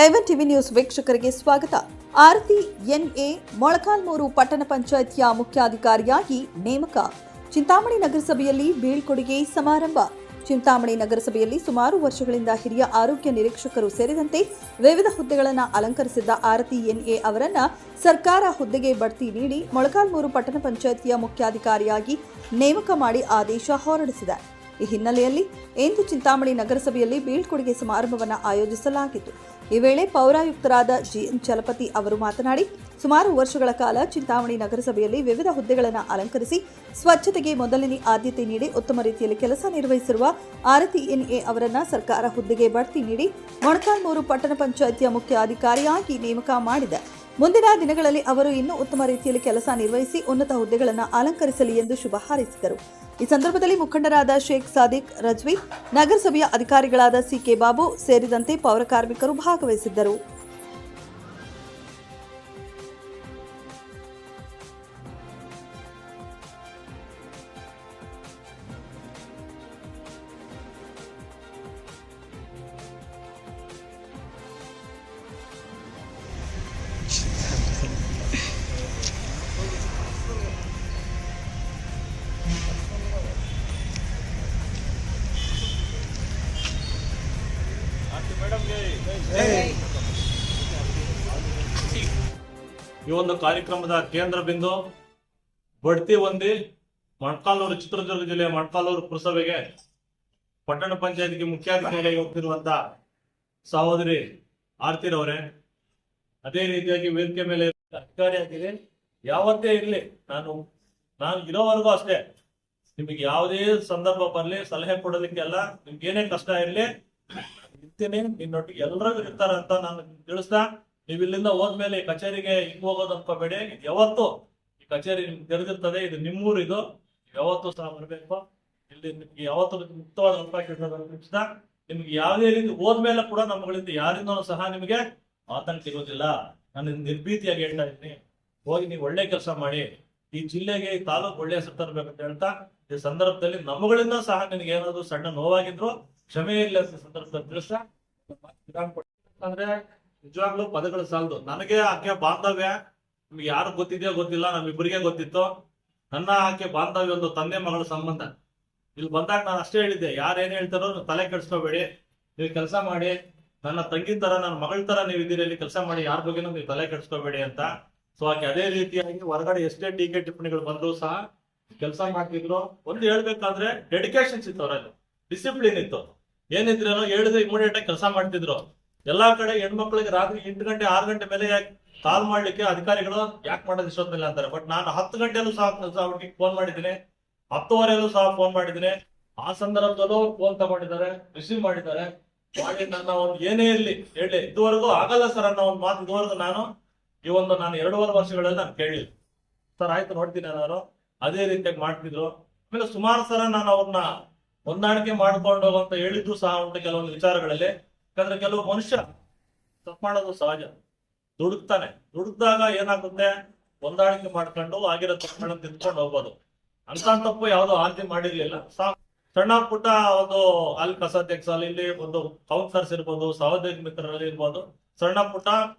ಎವನ್ TV news ವೀಕ್ಷಕರಿಗೆ ಸ್ವಾಗತ. ಆರತಿ N A Molakalmuru ಪಟ್ಟಣ ಪಂಚಾಯಿತಿಯ ಮುಖ್ಯಾಧಿಕಾರಿಯಾಗಿ ನೇಮಕ. ಚಿಂತಾಮಣಿ ನಗರಸಭೆಯಲ್ಲಿ ಬೀಳ್ಕೊಡುಗೆ ಸಮಾರಂಭ. ಚಿಂತಾಮಣಿ ನಗರಸಭೆಯಲ್ಲಿ ಸುಮಾರು ವರ್ಷಗಳಿಂದ ಹಿರಿಯ ಆರೋಗ್ಯ ನಿರೀಕ್ಷಕರು ಸೇರಿದಂತೆ ವಿವಿಧ ಹುದ್ದೆಗಳನ್ನು ಅಲಂಕರಿಸಿದ್ದ ಆರತಿ ಎನ್ಎ ಅವರನ್ನ ಸರ್ಕಾರ ಹುದ್ದೆಗೆ ಬಡ್ತಿ ನೀಡಿ ಮೊಳಕಾಲ್ಮೂರು ಪಟ್ಟಣ ಪಂಚಾಯಿತಿಯ ಮುಖ್ಯಾಧಿಕಾರಿಯಾಗಿ ನೇಮಕ ಮಾಡಿ ಆದೇಶ ಹೊರಡಿಸಿದೆ. ಈ ಹಿನ್ನೆಲೆಯಲ್ಲಿ ಇಂದು ಚಿಂತಾಮಣಿ ನಗರಸಭೆಯಲ್ಲಿ ಬೀಳ್ಕೊಡುಗೆ ಸಮಾರಂಭವನ್ನು ಆಯೋಜಿಸಲಾಗಿತ್ತು. ಈ ವೇಳೆ ಪೌರಾಯುಕ್ತರಾದ ಜಿಎನ್ ಚಲಪತಿ ಅವರು ಮಾತನಾಡಿ, ಸುಮಾರು ವರ್ಷಗಳ ಕಾಲ ಚಿಂತಾಮಣಿ ನಗರಸಭೆಯಲ್ಲಿ ವಿವಿಧ ಹುದ್ದೆಗಳನ್ನು ಅಲಂಕರಿಸಿ ಸ್ವಚ್ಛತೆಗೆ ಮೊದಲನೇ ಆದ್ಯತೆ ನೀಡಿ ಉತ್ತಮ ರೀತಿಯಲ್ಲಿ ಕೆಲಸ ನಿರ್ವಹಿಸಿರುವ ಆರತಿ ಎನ್ಎ ಅವರನ್ನ ಸರ್ಕಾರ ಹುದ್ದೆಗೆ ಬಡ್ತಿ ನೀಡಿ ಮೊಳಕಾಲ್ಮೂರು ಪಟ್ಟಣ ಪಂಚಾಯಿತಿಯ ಮುಖ್ಯ ಅಧಿಕಾರಿಯಾಗಿ ನೇಮಕ ಮಾಡಿದೆ. ಮುಂದಿನ ದಿನಗಳಲ್ಲಿ ಅವರು ಇನ್ನೂ ಉತ್ತಮ ರೀತಿಯಲ್ಲಿ ಕೆಲಸ ನಿರ್ವಹಿಸಿ ಉನ್ನತ ಹುದ್ದೆಗಳನ್ನು ಅಲಂಕರಿಸಲಿ ಎಂದು ಶುಭ ಹಾರೈಸಿದರು. ಈ ಸಂದರ್ಭದಲ್ಲಿ ಮುಖಂಡರಾದ ಶೇಖ್ ಸಾದಿಕ್ ರಜ್ವಿ, ನಗರಸಭೆಯ ಅಧಿಕಾರಿಗಳಾದ ಸಿಕೆ ಬಾಬು ಸೇರಿದಂತೆ ಪೌರ ಕಾರ್ಮಿಕರು ಭಾಗವಹಿಸಿದ್ದರು. ಈ ಒಂದು ಕಾರ್ಯಕ್ರಮದ ಕೇಂದ್ರ ಬಿಂದು ಬಡ್ತಿ ಹೊಂದಿ ಮೊಳಕಾಲ್ಮೂರು ಚಿತ್ರದುರ್ಗ ಜಿಲ್ಲೆಯ ಮೊಳಕಾಲ್ಮೂರು ಪುರಸಭೆಗೆ ಪಟ್ಟಣ ಪಂಚಾಯತ್ಗೆ ಮುಖ್ಯಾಧಿಕಾರಿಯಾಗಿ ಹೋಗ್ತಿರುವಂತ ಸಹೋದರಿ ಆರ್ತಿರವರೇ, ಅದೇ ರೀತಿಯಾಗಿ ವೇದಿಕೆ ಮೇಲೆ ಅಧಿಕಾರಿಯಾಗಿದೆ. ಯಾವತ್ತೇ ಇರಲಿ ನಾನು ಇರೋವರೆಗೂ ಅಷ್ಟೇ ನಿಮಗೆ ಯಾವುದೇ ಸಂದರ್ಭ ಬರಲಿ ಸಲಹೆ ಕೊಡೋದಕ್ಕೆಲ್ಲ ನಿಮ್ಗೆ ಏನೇ ಕಷ್ಟ ಇರಲಿ ಇರ್ತೀನಿ, ನಿನ್ನೊಟ್ಟಿಗೆ ಎಲ್ಲರೂ ಇರ್ತಾರೆ ಅಂತ ನಾನು ತಿಳಿಸ್ತಾ, ನೀವು ಇಲ್ಲಿಂದ ಹೋದ್ಮೇಲೆ ಈ ಕಚೇರಿಗೆ ಹಿಂಗ್ ಹೋಗೋದು ಅನ್ಕೋಬೇಡಿ. ಯಾವತ್ತು ಈ ಕಚೇರಿ ನಿಮ್ಗೆ ತೆರೆದಿರ್ತದೆ, ಇದು ನಿಮ್ಮೂರು, ಇದು ಯಾವತ್ತೂ ಸಹ ಬರಬೇಕು. ಇಲ್ಲಿ ನಿಮ್ಗೆ ಯಾವತ್ತೂ ಮುಕ್ತವಾದ ಅವಕಾಶ ತಿಳಿಸ್ತಾ, ನಿಮ್ಗೆ ಯಾವುದೇ ರೀತಿ ಹೋದ್ಮೇಲೆ ಕೂಡ ನಮ್ಮಗಳಿಂದ ಯಾರಿಂದನೂ ಸಹ ನಿಮಗೆ ಆತಂಕ ಇರೋದಿಲ್ಲ. ನಾನು ನಿರ್ಭೀತಿಯಾಗಿ ಹೇಳ್ತಾ ಇದ್ದೀನಿ, ಹೋಗಿ ನೀವು ಒಳ್ಳೆ ಕೆಲಸ ಮಾಡಿ, ಈ ಜಿಲ್ಲೆಗೆ ಈ ತಾಲೂಕು ಒಳ್ಳೆ ಹೆಸರು ತರಬೇಕಂತ ಹೇಳ್ತಾ, ಈ ಸಂದರ್ಭದಲ್ಲಿ ನಮ್ಮಗಳಿಂದ ಸಹ ನಿನಗೆ ಏನಾದ್ರು ಸಣ್ಣ ನೋವಾಗಿದ್ರು ಕ್ಷಮೆ ಇಲ್ಲ ಅಂತ ಸಂದರ್ಭದಲ್ಲಿ ತಿಳಿಸ್ತಾ, ಅಂದ್ರೆ ನಿಜವಾಗ್ಲೂ ಪದಗಳು ಸಾಲದು. ನನಗೆ ಆಕೆ ಬಾಂಧವ್ಯ ನಿಮ್ಗೆ ಯಾರು ಗೊತ್ತಿದೆಯೋ ಗೊತ್ತಿಲ್ಲ, ನಮ್ಮಿಬ್ಬರಿಗೆ ಗೊತ್ತಿತ್ತು. ನನ್ನ ಆಕೆ ಬಾಂಧವ್ಯ ಒಂದು ತಂದೆ ಮಗಳ ಸಂಬಂಧ. ಇಲ್ಲಿ ಬಂದಾಗ ನಾನು ಅಷ್ಟೇ ಹೇಳಿದ್ದೆ, ಯಾರೇನ್ ಹೇಳ್ತಾರೋ ತಲೆ ಕೆಡಿಸ್ಕೋಬೇಡಿ, ನೀವು ಕೆಲಸ ಮಾಡಿ, ನನ್ನ ತಂಗಿ ತರ ನನ್ನ ಮಗಳ ತರ ನೀವು ಇದ್ದೀರಿ, ಇಲ್ಲಿ ಕೆಲಸ ಮಾಡಿ, ಯಾರ ಬಗ್ಗೆನೂ ನೀವು ತಲೆ ಕೆಡಿಸ್ಕೋಬೇಡಿ ಅಂತ. ಸೊ ಆಕೆ ಅದೇ ರೀತಿಯಾಗಿ ಹೊರಗಡೆ ಎಷ್ಟೇ ಟೀಕೆ ಟಿಪ್ಪಣಿಗಳು ಬಂದ್ರು ಸಹ ಕೆಲಸ ಮಾಡ್ತಿದ್ರು. ಒಂದು ಹೇಳ್ಬೇಕಾದ್ರೆ ಡೆಡಿಕೇಶನ್ಸ್ ಇತ್ತು, ಅವರಲ್ಲಿ ಡಿಸಿಪ್ಲಿನ್ ಇತ್ತು. ಏನಿದ್ರೇನೋ ಹೇಳಿದ್ರೆ ಇಮಿಡಿಯೇಟ್ ಆಗಿ ಕೆಲಸ ಮಾಡ್ತಿದ್ರು. ಎಲ್ಲಾ ಕಡೆ ಹೆಣ್ಮಕ್ಳಿಗೆ ರಾತ್ರಿ 8 ಗಂಟೆ 6 ಗಂಟೆ ಮೇಲೆ ಕಾಲ್ ಮಾಡ್ಲಿಕ್ಕೆ ಅಧಿಕಾರಿಗಳು ಯಾಕೆ ಮಾಡೋದು ಇಷ್ಟೊತ್ತಿಲ್ಲ ಅಂತಾರೆ. ಬಟ್ ನಾನು 10 ಗಂಟೆಲ್ಲೂ ಸಹ ಅವ್ರಿಗೆ ಫೋನ್ ಮಾಡಿದ್ದೀನಿ, 10:15 ಸಹ ಫೋನ್ ಮಾಡಿದ್ದೀನಿ. ಆ ಸಂದರ್ಭದಲ್ಲೂ ಫೋನ್ ತಗೊಂಡಿದ್ದಾರೆ, ರಿಸೀವ್ ಮಾಡಿದ್ದಾರೆ. ಮಾಡಿ ನನ್ನ ಒಂದು ಏನೇ ಇರ್ಲಿ ಹೇಳಿ, ಇದುವರೆಗೂ ಆಗಲ್ಲ ಸರ್ ಅನ್ನೋ ಒಂದು ಮಾತು ಇದುವರೆಗೂ ನಾನು 2.5 ವರ್ಷಗಳಲ್ಲಿ ನಾನು ಕೇಳಿಲ್ಲ. ಸರ್ ಆಯ್ತು ನೋಡ್ತೀನಿ ನಾನು, ಅದೇ ರೀತಿಯಾಗಿ ಮಾಡ್ತಿದ್ರು. ಆಮೇಲೆ ಸುಮಾರು ಸಲ ನಾನು ಅವ್ರನ್ನ ಹೊಂದಾಣಿಕೆ ಮಾಡ್ಕೊಂಡು ಹೋಗುವಂತ ಹೇಳಿದ್ರು ಸಹ ಉಂಟು ಕೆಲವೊಂದು ವಿಚಾರಗಳಲ್ಲಿ. ಯಾಕಂದ್ರೆ ಕೆಲವು ಮನುಷ್ಯ ತಪ್ಪು ಮಾಡೋದು ಸಹಜ, ದುಡುಕ್ದಾಗ ಏನಾಗುತ್ತೆ, ಹೊಂದಾಣಿಕೆ ಮಾಡ್ಕೊಂಡು ಆಗಿರೋ ತಪ್ಪುಗಳನ್ನ ತಿದ್ಕೊಂಡು ಹೋಗ್ಬೋದು. ಅಂತ ತಪ್ಪು ಯಾವ್ದು ಆರ್ತಿ ಮಾಡಿರ್ಲಿಲ್ಲ. ಸಣ್ಣ ಪುಟ್ಟ ಒಂದು ಅಲ್ಲಿ ಕಸಾಧ್ಯಕ್ಷ ಇಲ್ಲಿ ಒಂದು ಕೌನ್ಸಲರ್ಸ್ ಇರ್ಬೋದು, ಸಹೋದ್ಯೋಗಿ ಮಿತ್ರರಲ್ಲಿ ಇರ್ಬೋದು, ಸಣ್ಣ ಪುಟ್ಟ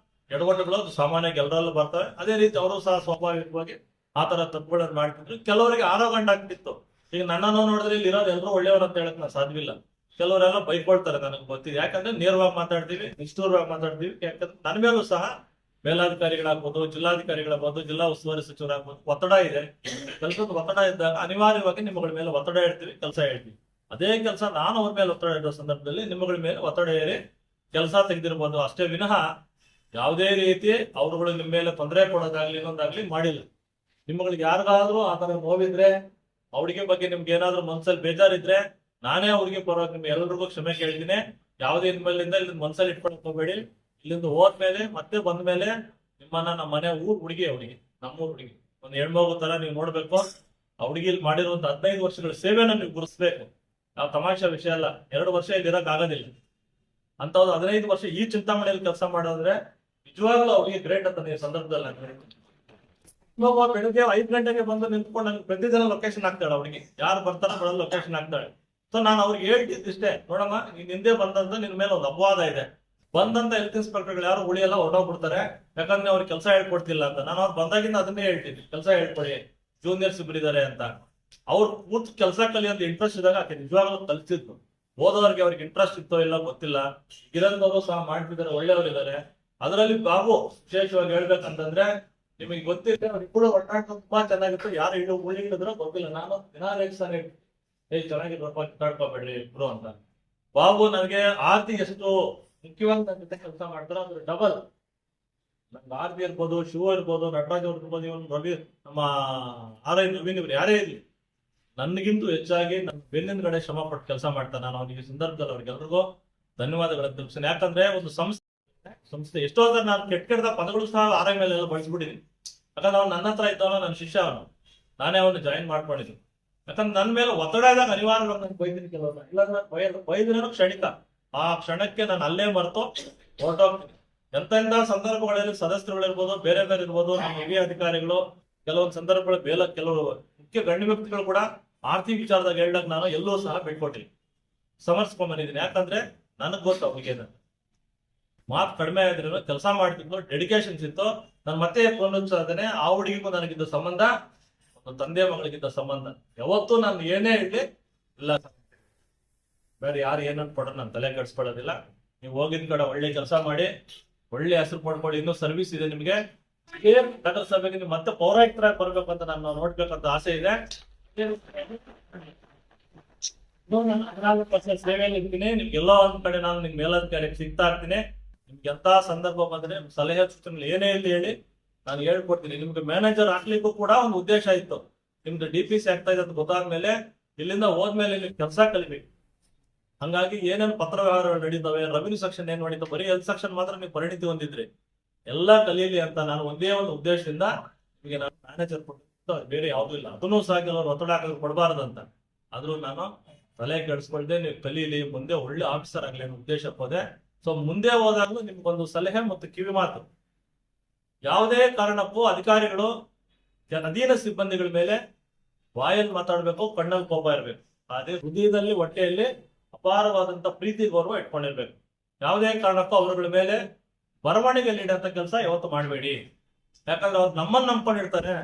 ಎಡವಟ್ಟುಗಳು ಸಾಮಾನ್ಯವಾಗಿ ಎಲ್ಲರಲ್ಲೂ ಬರ್ತವೆ. ಅದೇ ರೀತಿ ಅವರು ಸಹ ಸ್ವಾಭಾವಿಕವಾಗಿ ಆ ತರ ತಪ್ಪುಗಳನ್ನು ಮಾಡ್ತಿದ್ರು. ಕೆಲವರಿಗೆ ಆರೋಗಂಡ ಆಗ್ತಿತ್ತು. ಈಗ ನನ್ನನ್ನು ನೋಡಿದ್ರೆ ಇಲ್ಲಿ ಇರೋದು ಎಲ್ಲರೂ ಒಳ್ಳೆಯವರು ಅಂತ ಹೇಳಕ್ ನಾನು ಸಾಧ್ಯವಿಲ್ಲ. ಕೆಲವರೆಲ್ಲ ಬೈಕೊಳ್ತಾರೆ, ನನಗೆ ಗೊತ್ತಿದೆ. ಯಾಕಂದ್ರೆ ನೇರವಾಗಿ ಮಾತಾಡ್ತೀವಿ, ನಿಷ್ಠೂರವಾಗಿ ಮಾತಾಡ್ತೀವಿ. ಯಾಕಂದ್ರೆ ನನ್ನ ಮೇಲೂ ಸಹ ಮೇಲಾಧಿಕಾರಿಗಳಾಗ್ಬೋದು, ಜಿಲ್ಲಾಧಿಕಾರಿಗಳಾಗ್ಬೋದು, ಜಿಲ್ಲಾ ಉಸ್ತುವಾರಿ ಸಚಿವರಾಗ್ಬೋದು, ಒತ್ತಡ ಇದೆ. ಕೆಲಸದ ಒತ್ತಡ ಇದ್ದಾಗ ಅನಿವಾರ್ಯವಾಗಿ ನಿಮ್ಮಗಳ ಮೇಲೆ ಒತ್ತಡ ಇಡ್ತೀವಿ, ಕೆಲಸ ಹೇಳ್ತೀವಿ. ಅದೇ ಕೆಲಸ ನಾನು ಅವ್ರ ಮೇಲೆ ಒತ್ತಡ ಇಡೋ ಸಂದರ್ಭದಲ್ಲಿ ನಿಮ್ಮಗಳ ಮೇಲೆ ಒತ್ತಡ ಏರಿ ಕೆಲಸ ತೆಗೆದಿರ್ಬೋದು ಅಷ್ಟೇ ವಿನಃ ಯಾವುದೇ ರೀತಿ ಅವರುಗಳು ನಿಮ್ಮ ಮೇಲೆ ತೊಂದರೆ ಕೊಡೋದಾಗ್ಲಿ ಇನ್ನೊಂದಾಗ್ಲಿ ಮಾಡಿಲ್ಲ. ನಿಮ್ಮಗಳಿಗೆ ಯಾರಿಗಾದ್ರೂ ಆ ತರ ನೋವಿದ್ರೆ, ಅವ್ರಿಗೆ ಬಗ್ಗೆ ನಿಮ್ಗೆ ಏನಾದ್ರು ಮನ್ಸಲ್ಲಿ ಬೇಜಾರಿದ್ರೆ, ನಾನೇ ಅವ್ರಿಗೆ ಪರವಾಗಿ ನಿಮ್ಗೆ ಎಲ್ರಿಗೂ ಕ್ಷಮೆ ಕೇಳ್ತೀನಿ. ಯಾವುದೇ ಇನ್ಮೇಲಿಂದ ಇಲ್ಲಿ ಮನ್ಸಲ್ಲಿ ಇಟ್ಕೊಳಕ್ ಹೋಗ್ಬೇಡಿ. ಇಲ್ಲಿಂದ ಹೋದ್ಮೇಲೆ ಮತ್ತೆ ಬಂದ್ಮೇಲೆ ನಿಮ್ಮನ್ನ ನಮ್ಮ ಮನೆ ಹುಡುಗಿ ನಮ್ಮೂರ್ ಹುಡುಗಿ ಒಂದು ಹೆಣ್ಮಗು ತರ ನೀವು ನೋಡ್ಬೇಕು. ಆ ಹುಡುಗಿ ಇಲ್ಲಿ ಮಾಡಿರುವಂತ 15 ವರ್ಷಗಳ ಸೇವೆನ ನೀವು ಗುರುಸ್ಬೇಕು. ನಾವು ತಮಾಷೆ ವಿಷಯ ಅಲ್ಲ, 2 ವರ್ಷ ಇಲ್ಲಿ ಇರಕ್ ಆಗೋದಿಲ್ಲ ಅಂತವ್ರು 15 ವರ್ಷ ಈ ಚಿಂತಾಮಣಿಯಲ್ಲಿ ಕೆಲಸ ಮಾಡೋದ್ರೆ ನಿಜವಾಗ್ಲೂ ಅವ್ರಿಗೆ ಗ್ರೇಟ್ ಅಂತ ನೀವು ಸಂದರ್ಭದಲ್ಲಿ ನಾನು ಹೇಳ್ತೀನಿ. ಇವಾಗ ಬೆಳಿಗ್ಗೆ 5 ಗಂಟೆಗೆ ಬಂದು ನಿಂತ್ಕೊಂಡು ನಂಗೆ ಪ್ರತಿದಿನ ಲೊಕೇಶನ್ ಆಗ್ತಾಳೆ, ಅವ್ರಿಗೆ ಯಾರು ಬರ್ತಾರೋ ಬರೋದು ಲೊಕೇಶನ್ ಆಗ್ತಾಳೆ. ಸೊ ನಾನು ಅವ್ರಿಗೆ ಹೇಳ್ತಿದ್ದಿಷ್ಟೇ, ನೋಡಮ್ಮ ನೀನ್ ಹಿಂದೆ ಬಂದಂತ ನಿನ್ ಮೇಲೆ ಒಂದು ಅಪವಾದ ಇದೆ, ಬಂದಂತ ಹೆಲ್ತ್ ಇನ್ಸ್ಪೆಕ್ಟರ್ಗಳು ಯಾರು ಉಳಿಯೆಲ್ಲ ಹೊರಟೋಗ್ಬಿಡ್ತಾರೆ, ಯಾಕಂದ್ರೆ ಅವ್ರಿಗೆ ಕೆಲಸ ಹೇಳ್ಕೊಡ್ತಿಲ್ಲ ಅಂತ. ನಾನು ಅವ್ರು ಬಂದಾಗಿಂದ ಅದನ್ನೇ ಹೇಳ್ತೀನಿ, ಕೆಲಸ ಹೇಳ್ಕೊಡಿ, ಜೂನಿಯರ್ಸ್ ಇಬ್ರು ಇದಾರೆ ಅಂತ. ಅವ್ರು ಕೂತ್ ಕೆಲಸ ಕಲಿಯೋದು ಇಂಟ್ರೆಸ್ಟ್ ಇದ್ದಾಗ ಆಕೆ ನಿಜವಾಗ್ಲೂ ಕಲ್ತಿದ್ರು. ಓದೋರಿಗೆ ಅವ್ರಿಗೆ ಇಂಟ್ರೆಸ್ಟ್ ಇತ್ತೋ ಇಲ್ಲ ಗೊತ್ತಿಲ್ಲ, ಗಿರಂದವರು ಸಹ ಮಾಡ್ತಿದ್ದಾರೆ, ಒಳ್ಳೆಯವರು ಇದ್ದಾರೆ. ಅದರಲ್ಲಿ ಬಾಬು ವಿಶೇಷವಾಗಿ ಹೇಳ್ಬೇಕಂತಂದ್ರೆ, ನಿಮಗೆ ಗೊತ್ತಿದೆ ಅವ್ರಿಬ್ಬರು ಒಟ್ಟಾಟ ತುಂಬಾ ಚೆನ್ನಾಗಿತ್ತು. ಯಾರು ಇಡು ಉಳಿದ್ರು ಗೊತ್ತಿಲ್ಲ. ನಾನು ದಿನ ರೇಗಿಸ್ತಾನೆ, ಚೆನ್ನಾಗಿದ್ರಪ್ಪ, ಕಿತ್ತಾಡ್ಕೋಬೇಡ್ರಿ ಇಬ್ರು ಅಂತ. ಬಾಬು ನನಗೆ ಆರ್ತಿ ಎಷ್ಟು ಮುಖ್ಯವಾಗಿ ನನ್ನ ಜೊತೆ ಕೆಲಸ ಮಾಡ್ತಾರೆ ಅದ್ರ ಡಬಲ್. ನನ್ಗೆ ಆರ್ತಿ ಇರ್ಬೋದು, ಶಿವ ಇರ್ಬೋದು, ನಟರಾಜ್ ಅವ್ರು ಇರ್ಬೋದು, ಇವನು ರವಿ, ನಮ್ಮ ನವೀನ್ ಇವ್ರು ಯಾರೇ ಇರ್ಲಿ, ನನಗಿಂತೂ ಹೆಚ್ಚಾಗಿ ನನ್ನ ಬೆನ್ನಿನ ಕಡೆ ಶ್ರಮ ಪಟ್ಟು ಕೆಲಸ ಮಾಡ್ತಾನೆ. ನಾನು ಅವನಿಗೆ ಸಂದರ್ಭದಲ್ಲಿ ಅವ್ರಿಗೆಲ್ರಿಗೂ ಧನ್ಯವಾದಗಳನ್ನು ತಿಳಿಸ್ತೀನಿ. ಯಾಕಂದ್ರೆ ಒಂದು ಸಂಸ್ಥೆ ಎಷ್ಟೋ ಜನ ನಾನು ಕೆಟ್ಟ ಪದಗಳು ಸಹ ಮೇಲೆ ಎಲ್ಲ ಬಳಸ್ಬಿಟ್ಟಿದ್ದೀನಿ. ಯಾಕಂದ್ರೆ ಅವ್ನು ನನ್ನ ಹತ್ರ ಇದ್ದವನು, ನನ್ನ ಶಿಷ್ಯ ಅವನು, ನಾನೇ ಅವನು ಜಾಯಿನ್ ಮಾಡ್ಕೊಂಡಿದ್ದೀನಿ. ಯಾಕಂದ್ರೆ ನನ್ನ ಮೇಲೆ ಒತ್ತಡ ಇದ್ದಾಗ ಅನಿವಾರ್ಯವಾಗಿ ನಾನು ಬೈದಿನಿ ಕೆಲವ್ರನ್ನ, ಇಲ್ಲಾಂದ್ರೆ ಬೈದ್ರೇನೋ ಕ್ಷಣಿಕ, ಆ ಕ್ಷಣಕ್ಕೆ ನಾನು ಅಲ್ಲೇ ಮರೆತು ಹೊರಟೋಗ್ತೀನಿ. ಎಂತೆಂಥ ಸಂದರ್ಭಗಳಲ್ಲಿ ಸದಸ್ಯರುಗಳಿರ್ಬೋದು, ಬೇರೆ ಬೇರೆ ಇರ್ಬೋದು, ನಮ್ಮ ಹಿರಿಯ ಅಧಿಕಾರಿಗಳು, ಕೆಲವೊಂದು ಸಂದರ್ಭಗಳು ಕೆಲವು ಮುಖ್ಯ ಗಣ್ಯ ವ್ಯಕ್ತಿಗಳು ಕೂಡ ಆರ್ಥಿಕ ವಿಚಾರದಾಗ ಹೇಳಿದಾಗ ನಾನು ಎಲ್ಲೂ ಸಹ ಬಿಟ್ಕೊಟ್ಟಿನಿ, ಸಮರ್ಸ್ಕೊಂಡ್ ಬಂದಿದ್ದೀನಿ. ಯಾಕಂದ್ರೆ ನನಗ್ ಗೊತ್ತು ಅವ್ರಿಗೆ ಮಾತು ಕಡಿಮೆ ಆದ್ರೂ ಕೆಲಸ ಮಾಡ್ತಿದ್ದು, ಡೆಡಿಕೇಶನ್ಸ್ ಇತ್ತು. ನಾನು ಮತ್ತೆ ಪುನರುಚ್ಚಾದನೆ, ಆ ಹುಡುಗಿಗೂ ನನಗಿದ್ದ ಸಂಬಂಧ ಒಂದು ತಂದೆ ಮಗಳಿಗಿದ್ದ ಸಂಬಂಧ. ಯಾವತ್ತೂ ನಾನು ಏನೇ ಇರ್ಲಿ ಇಲ್ಲ, ಬೇರೆ ಯಾರು ಏನಂತ ಕೊಡೋದು ನಾನು ತಲೆ ಕೆಡಿಸ್ಕೊಳ್ಳೋದಿಲ್ಲ. ನೀವು ಹೋಗಿದ ಕಡೆ ಒಳ್ಳೆ ಕೆಲಸ ಮಾಡಿ, ಒಳ್ಳೆ ಹೆಸರು ಪಡ್ಕೊಳ್ಳಿ. ಇನ್ನೂ ಸರ್ವಿಸ್ ಇದೆ ನಿಮ್ಗೆ. ನಗರಸಭೆಗೆ ನೀವು ಮತ್ತೆ ಪೌರಾಯುಕ್ತರ ಬರ್ಬೇಕಂತ ನಾನು ನೋಡ್ಬೇಕಂತ ಆಸೆ ಇದೆ. 14% ಸೇವೆಯಲ್ಲಿ ಇರ್ತೀನಿ. ನಿಮ್ಗೆಲ್ಲೋ ಒಂದ್ ಕಡೆ ನಾನು ನಿಮ್ ಮೇಲಧಿಕಾರಿಗೆ ಸಿಗ್ತಾ ಇರ್ತೀನಿ. ನಿಮ್ಗೆ ಎಂತ ಸಂದರ್ಭ ಬಂದ್ರೆ ಸಲಹೆ ಸೂಚನೆಗಳು ಏನೇ ಇಲ್ಲಿ ಹೇಳಿ ನಾನು ಹೇಳ್ಕೊಡ್ತೀನಿ. ನಿಮ್ಗೆ ಮ್ಯಾನೇಜರ್ ಹಾಕ್ಲಿಕ್ಕೂ ಕೂಡ ಒಂದು ಉದ್ದೇಶ ಇತ್ತು. ನಿಮ್ದು DPC ಆಗ್ತಾ ಇದೆ ಅಂತ ಗೊತ್ತಾದ್ಮೇಲೆ, ಇಲ್ಲಿಂದ ಹೋದ್ಮೇಲೆ ನೀವು ಕೆಲಸ ಕಲಿಬೇಕು. ಹಂಗಾಗಿ ಏನೇನು ಪತ್ರ ವ್ಯವಹಾರಗಳು ನಡೀತವೆ, ರೆವಿನ್ಯೂ ಸೆಕ್ಷನ್ ಏನ್ ನಡೀತವೆ, ಬರೀ ಹೆಲ್ತ್ ಸೆಕ್ಷನ್ ಮಾತ್ರ ನೀವು ಪರಿಣಿತಿ ಹೊಂದಿದ್ರಿ, ಎಲ್ಲ ಕಲೀಲಿ ಅಂತ ನಾನು ಒಂದೇ ಒಂದು ಉದ್ದೇಶದಿಂದ ನಿಮಗೆ ನಾನು ಮ್ಯಾನೇಜರ್ ಕೊಟ್ಟು, ಬೇರೆ ಯಾವ್ದು ಇಲ್ಲ. ಅದನ್ನೂ ಸಹ ಕೆಲವರು ಒತ್ತಡ ಹಾಕಲು ಕೊಡಬಾರದಂತ, ಆದ್ರೂ ನಾನು ತಲೆ ಕೆಡಿಸ್ಕೊಳ್ದೆ ನೀವು ಕಲೀಲಿ, ಮುಂದೆ ಒಳ್ಳೆ ಆಫೀಸರ್ ಆಗ್ಲಿ ಅನ್ನೋ ಉದ್ದೇಶ ಹೋದೆ. ಸೊ ಮುಂದೆ ಹೋದಾಗ್ಲೂ ನಿಮ್ಗೊಂದು ಸಲಹೆ ಮತ್ತು ಕಿವಿ ಮಾತು, ಯಾವುದೇ ಕಾರಣಕ್ಕೂ ಅಧಿಕಾರಿಗಳು ಅಧೀನ ಸಿಬ್ಬಂದಿಗಳ ಮೇಲೆ ಬಾಯಲ್ಲಿ ಮಾತಾಡ್ಬೇಕು, ಕಣ್ಣಲ್ಲಿ ಕೋಪ ಇರ್ಬೇಕು. ಅದೇ ಹೃದಯದಲ್ಲಿ, ಹೊಟ್ಟೆಯಲ್ಲಿ ಅಪಾರವಾದಂತ ಪ್ರೀತಿ ಗೌರವ ಇಟ್ಕೊಂಡಿರ್ಬೇಕು. ಯಾವುದೇ ಕಾರಣಕ್ಕೂ ಅವರುಗಳ ಮೇಲೆ ಬರವಣಿಗೆ ನೀಡಂತ ಕೆಲಸ ಯಾವತ್ತು ಮಾಡಬೇಡಿ. ಯಾಕಂದ್ರೆ ಅವ್ರು ನಮ್ಮನ್ನ ನಂಬ್ಕೊಂಡಿರ್ತಾರೆ.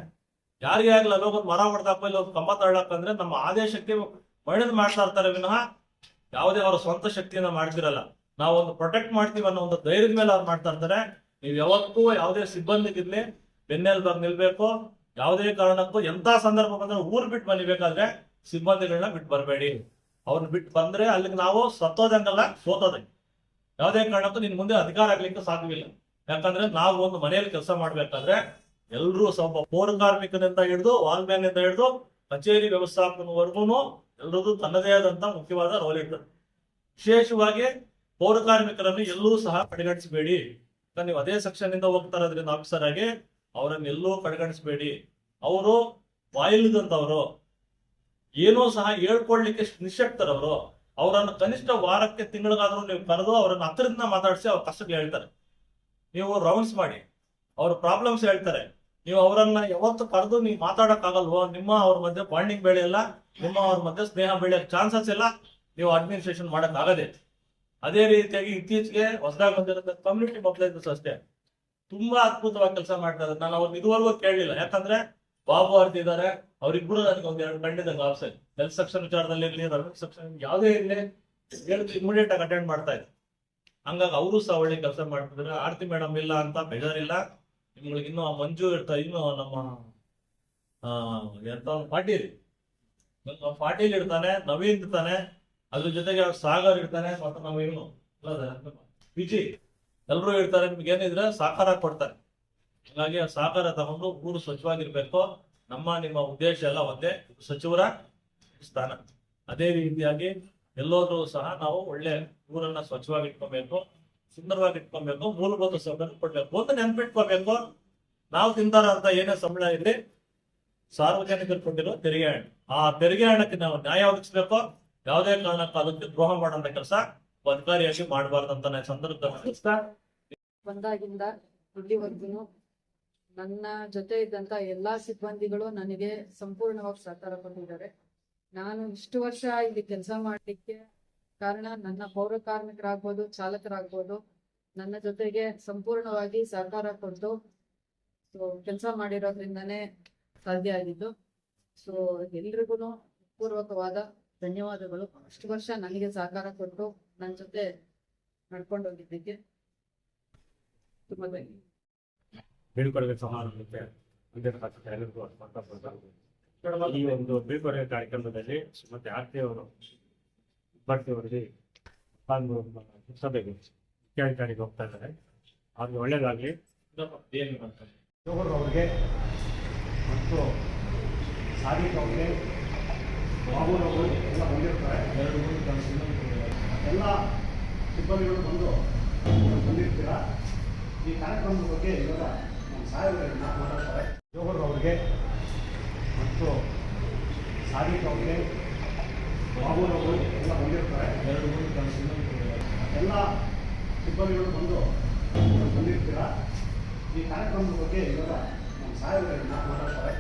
ಯಾರಿಗೆ ಆಗ್ಲಿ ಅಲ್ಲೋಗೊಂದು ಮರ ಹೊಡೆದಾಕ ಇಲ್ಲ ಒಂದು ಕಂಬ ತಳ್ಳಾಕಂದ್ರೆ ನಮ್ಮ ಆದೇಶಕ್ಕೆ ಮಣಿದ್ ಮಾಡ್ತಾ ಇರ್ತಾರೆ ವಿನಃ ಯಾವುದೇ ಅವರ ಸ್ವಂತ ಶಕ್ತಿಯನ್ನ ಮಾಡ್ತಿರಲ್ಲ. ನಾವೊಂದು ಪ್ರೊಟೆಕ್ಟ್ ಮಾಡ್ತೀವಿ ಅನ್ನೋ ಒಂದು ಧೈರ್ಯದ ಮೇಲೆ ಅವ್ರು ಮಾಡ್ತಾ ಇರ್ತಾರೆ. ನೀವು ಯಾವತ್ತೂ ಯಾವುದೇ ಸಿಬ್ಬಂದಿಗಿರ್ಲಿ ಬೆನ್ನೆಲುಬಾಗಿ ನಿಲ್ಬೇಕು. ಯಾವುದೇ ಕಾರಣಕ್ಕೂ ಎಂತ ಸಂದರ್ಭ ಬಂದ್ರೆ ಊರ್ ಬಿಟ್ಟು ಮನಿಬೇಕಾದ್ರೆ ಸಿಬ್ಬಂದಿಗಳನ್ನ ಬಿಟ್ಟು ಬರಬೇಡಿ. ಅವ್ರನ್ನ ಬಿಟ್ಟು ಬಂದ್ರೆ ಅಲ್ಲಿಗೆ ನಾವು ಸತ್ತೋದಂಗಲ್ಲ, ಸೋತೋದಂಗೆ. ಯಾವುದೇ ಕಾರಣಕ್ಕೂ ನಿನ್ ಮುಂದೆ ಅಧಿಕಾರ ಆಗ್ಲಿಕ್ಕೆ ಸಾಧ್ಯವಿಲ್ಲ. ಯಾಕಂದ್ರೆ ನಾವು ಒಂದು ಮನೆಯಲ್ಲಿ ಕೆಲಸ ಮಾಡ್ಬೇಕಾದ್ರೆ ಎಲ್ರೂ ಸ್ವಲ್ಪ ಪೌರ ಕಾರ್ಮಿಕನಿಂದ ಹಿಡಿದು ವಾಲ್ಮ್ಯಾನ್ ಇಂದ ಹಿಡಿದು ಕಚೇರಿ ವ್ಯವಸ್ಥಾಪಕನವರೆಗೂ ಎಲ್ರದ್ದು ತನ್ನದೇ ಆದಂತ ಮುಖ್ಯವಾದ ರೋಲ್ ಇರ್ತದೆ. ವಿಶೇಷವಾಗಿ ಪೌರ ಕಾರ್ಮಿಕರನ್ನು ಎಲ್ಲೂ ಸಹ ಕಡೆಗಣಿಸಬೇಡಿ. ನೀವು ಅದೇ ಸೆಕ್ಷನ್ ಇಂದ ಹೋಗ್ತಾ ಇರೋದ್ರಿಂದ ಆಫೀಸರ್ ಆಗಿ ಅವರನ್ನ ಎಲ್ಲೂ ಕಡೆಗಣಿಸಬೇಡಿ. ಅವರು ಬಾಯಿಲ್ಲದಂತವ್ರು, ಏನೋ ಸಹ ಹೇಳ್ಕೊಡ್ಲಿಕ್ಕೆ ನಿಶಕ್ತರವರು. ಅವರನ್ನು ಕನಿಷ್ಠ ವಾರಕ್ಕೆ ತಿಂಗಳಿಗಾದ್ರೂ ನೀವು ಕರೆದು ಅವರನ್ನು ಹತ್ತಿರದಿಂದ ಮಾತಾಡಿಸಿ ಅವ್ರ ಕಷ್ಟಕ್ಕೆ ಹೇಳ್ತಾರೆ. ನೀವು ರೌಂಡ್ಸ್ ಮಾಡಿ ಅವ್ರ ಪ್ರಾಬ್ಲಮ್ಸ್ ಹೇಳ್ತಾರೆ. ನೀವು ಅವರನ್ನ ಯಾವತ್ತು ಕರೆದು ನೀವು ಮಾತಾಡಕ್ ನಿಮ್ಮ ಅವ್ರ ಮಧ್ಯೆ ಬಾಂಡಿಂಗ್ ಬೆಳೆಯಲ್ಲ, ನಿಮ್ಮ ಅವ್ರ ಮಧ್ಯೆ ಸ್ನೇಹ ಬೆಳೆಯೋ ಚಾನ್ಸಸ್ ಇಲ್ಲ. ನೀವು ಅಡ್ಮಿನಿಸ್ಟ್ರೇಷನ್ ಮಾಡಕ್ ಆಗದೆ. ಅದೇ ರೀತಿಯಾಗಿ ಇತ್ತೀಚೆಗೆ ಹೊಸದಾಗಿ ಬಂದಿರೋ ಕಮ್ಯುನಿಟಿ ಮೊಬಿಲೈಸರ್ಸ್ ಅಷ್ಟೇ ತುಂಬಾ ಅದ್ಭುತವಾಗಿ ಕೆಲಸ ಮಾಡ್ತಾ ಇದ್ದಾರೆ. ನಾನು ಅವ್ರನ್ನ ಇದುವರೆಗೂ ಕೇಳಲಿಲ್ಲ. ಯಾಕಂದ್ರೆ ಬಾಬು ಅವ್ರದ್ದು ಇದ್ದಾರೆ, ಅವ್ರಿಬ್ರು ನನಗೆ ಒಂದೆರಡು ಕಂಡಿದ್ದಂಗೆ ಆಫ್ಸೈಡ್ ಹೆಲ್ತ್ ಸೆಕ್ಷನ್ ವಿಚಾರದಲ್ಲಿ ಇರಲಿ, ರೆವಿನ್ಯೂ ಸೆಕ್ಷನ್ ಯಾವುದೇ ಇರಲಿ ಹೇಳಿದ್ರೆ ಇಮಿಡಿಯೇಟ್ ಆಗಿ ಅಟೆಂಡ್ ಮಾಡ್ತಾ ಇದ್ರು. ಹಂಗಾಗಿ ಅವರು ಸಹ ಒಳ್ಳೆ ಕೆಲಸ ಮಾಡ್ತಿದ್ದಾರೆ. ಆರ್ತಿ ಮೇಡಮ್ ಇಲ್ಲ ಅಂತ ಬೇಜಾರಿಲ್ಲ. ನಿಮ್ಗಳಿಗೆ ಇನ್ನು ಆ ಮಂಜು ಇರ್ತಾರೆ, ಇನ್ನು ನಮ್ಮ ಎಂತ ಪಾಟೀಲ್ ಪಾಟೀಲ್ ಇರ್ತಾನೆ, ನವೀನ್ ಇರ್ತಾನೆ, ಅದ್ರ ಜೊತೆಗೆ ಸಾಗರ್ ಇರ್ತಾನೆ, ಮತ್ತೆ ನಾವು ಇವನು ವಿಜಿ ಎಲ್ರು ಇರ್ತಾರೆ. ನಿಮ್ಗೆ ಏನಿದ್ರೆ ಸಹಕಾರ ಕೊಡ್ತಾರೆ. ಹಾಗಾಗಿ ಆ ಸಹಕಾರ ತಗೊಂಡು ಊರು ಸ್ವಚ್ಛವಾಗಿರ್ಬೇಕು. ನಿಮ್ಮ ಉದ್ದೇಶ ಎಲ್ಲ ಒಂದೇ, ಸಚಿವರ ಸ್ಥಾನ. ಅದೇ ರೀತಿಯಾಗಿ ಎಲ್ಲೋದ್ರೂ ಸಹ ನಾವು ಒಳ್ಳೆ ಊರನ್ನ ಸ್ವಚ್ಛವಾಗಿ ಇಟ್ಕೊಬೇಕು, ಸುಂದರವಾಗಿ ಇಟ್ಕೊಬೇಕು, ಮೂಲಭೂತ ಸೌಕರ್ಯ ಕೊಡ್ಬೇಕು. ಒಂದು ನೆನ್ಪಿಟ್ಕೋಬೇಕು, ನಾವು ತಿಂತಾರ ಅಂತ ಏನೇ ಸಂಬಳ ಇರಲಿ, ಸಾರ್ವಜನಿಕರು ಕೊಟ್ಟಿರೋ ತೆರಿಗೆ ಹಣ, ಆ ತೆರಿಗೆ ಹಣಕ್ಕೆ ನಾವು ನ್ಯಾಯ ಒದಗಿಸ್ಬೇಕು. ಯಾವುದೇ ಕಾರಣಕ್ಕೂ ಅದಕ್ಕೆ ದ್ರೋಹ ಮಾಡೋಂಥ ಕೆಲಸ ಅಧಿಕಾರಿಯಾಗಿ ಮಾಡಬಾರ್ದಂತ ನಾನು ಸಂದರ್ಭದಲ್ಲಿ ಬಂದಾಗಿಂದ ಇಲ್ಲಿವರೆಗೂ ನನ್ನ ಜೊತೆ ಇದ್ದಂತ ಎಲ್ಲಾ ಸಿಬ್ಬಂದಿಗಳು ನನಗೆ ಸಂಪೂರ್ಣವಾಗಿ ಸಹಕಾರ ಕೊಟ್ಟಿದ್ದಾರೆ. ನಾನು ಇಷ್ಟು ವರ್ಷ ಇಲ್ಲಿ ಕೆಲಸ ಮಾಡ್ಲಿಕ್ಕೆ ಕಾರಣ ನನ್ನ ಪೌರ ಕಾರ್ಮಿಕರಾಗ್ಬೋದು, ಚಾಲಕರಾಗ್ಬೋದು, ನನ್ನ ಜೊತೆಗೆ ಸಂಪೂರ್ಣವಾಗಿ ಸಹಕಾರ ಕೊಟ್ಟು ಕೆಲಸ ಮಾಡಿರೋದ್ರಿಂದನೇ ಸಾಧ್ಯ ಆಗಿದ್ದು. ಸೊ ಎಲ್ರಿಗೂ ಪೂರ್ವಕವಾದ ಧನ್ಯವಾದಗಳು. ಅಷ್ಟು ವರ್ಷ ನನಗೆ ಸಹಕಾರ ಕೊಟ್ಟು ನನ್ನ ಜೊತೆ ನಡ್ಕೊಂಡು ಹೋಗಿದ್ದಕ್ಕೆ ತುಂಬಾ ಧನ್ಯವಾದ. ಬೀಳ್ಕೊಡುಗೆ ಸಮಾರಂಭಕ್ಕೆ ಎಲ್ಲರಿಗೂ ಈ ಒಂದು ಬೀಳ್ಕೊಡುಗೆ ಕಾರ್ಯಕ್ರಮದಲ್ಲಿ ಶ್ರೀಮತಿ ಆರ್ತಿ ಅವರು ಭರ್ತಿ ಅವರಿಗೆ ಸಭೆಗೆ ಮುಖ್ಯಾಧಿಕಾರಿಗೆ ಹೋಗ್ತಾ ಇದ್ದಾರೆ. ಅವ್ರಿಗೆ ಒಳ್ಳೇದಾಗ್ಲಿ. ಏನು ಅಂತ ಅವರಿಗೆ ಮತ್ತು ಸಾದಿಕ್ ಅವ್ರಿಗೆ ಬಾಬುರವರು ಎಲ್ಲ ಬಂದಿರ್ತಾರೆ. ಎಲ್ಲ ಸಿಬ್ಬಂದಿಗಳು ಬಂದಿರ್ತೀರ. ಈ ಕಾರ್ಯಕ್ರಮದ ಬಗ್ಗೆ ಇವಾಗ ನಮ್ಮ ಸಾಹೇಬರನ್ನ ಮಾತಾಡ್ತಾರೆ. ಜೋಹರ್ ಅವರಿಗೆ ಮತ್ತು ಸಾದಿಕ್ ಅವ್ರಿಗೆ ಬಾಬುರವರು ಎಲ್ಲ ಬಂದಿರ್ತಾರೆ. ಎಲ್ಲ ಸಿಬ್ಬಂದಿಗಳು ಬಂದಿರ್ತೀರ. ಈ ಕಾರ್ಯಕ್ರಮದ ಬಗ್ಗೆ ಇವಾಗ ನಮ್ಮ ಸಾಹೇಬರನ್ನ ಮಾತಾಡ್ತಾರೆ.